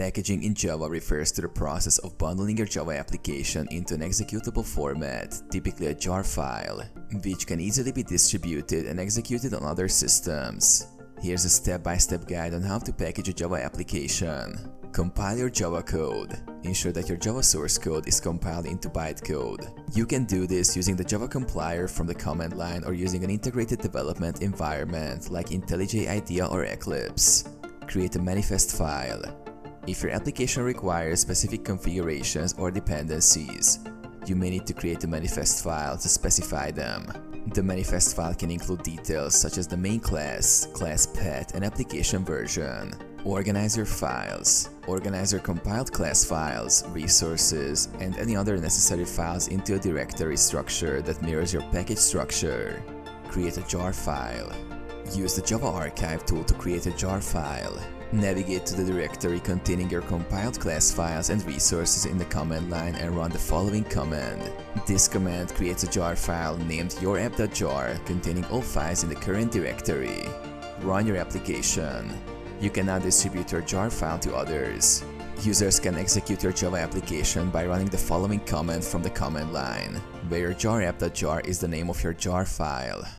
Packaging in Java refers to the process of bundling your Java application into an executable format, typically a jar file, which can easily be distributed and executed on other systems. Here's a step-by-step guide on how to package a Java application. Compile your Java code. Ensure that your Java source code is compiled into bytecode. You can do this using the Java compiler from the command line or using an integrated development environment like IntelliJ IDEA or Eclipse. Create a manifest file. If your application requires specific configurations or dependencies, you may need to create a manifest file to specify them. The manifest file can include details such as the main class, class path, and application version. Organize your files. Organize your compiled class files, resources, and any other necessary files into a directory structure that mirrors your package structure. Create a jar file. Use the Java Archive tool to create a jar file. Navigate to the directory containing your compiled class files and resources in the command line and run the following command. This command creates a jar file named yourapp.jar containing all files in the current directory. Run your application. You can now distribute your jar file to others. Users can execute your Java application by running the following command from the command line, where your yourapp.jar is the name of your jar file.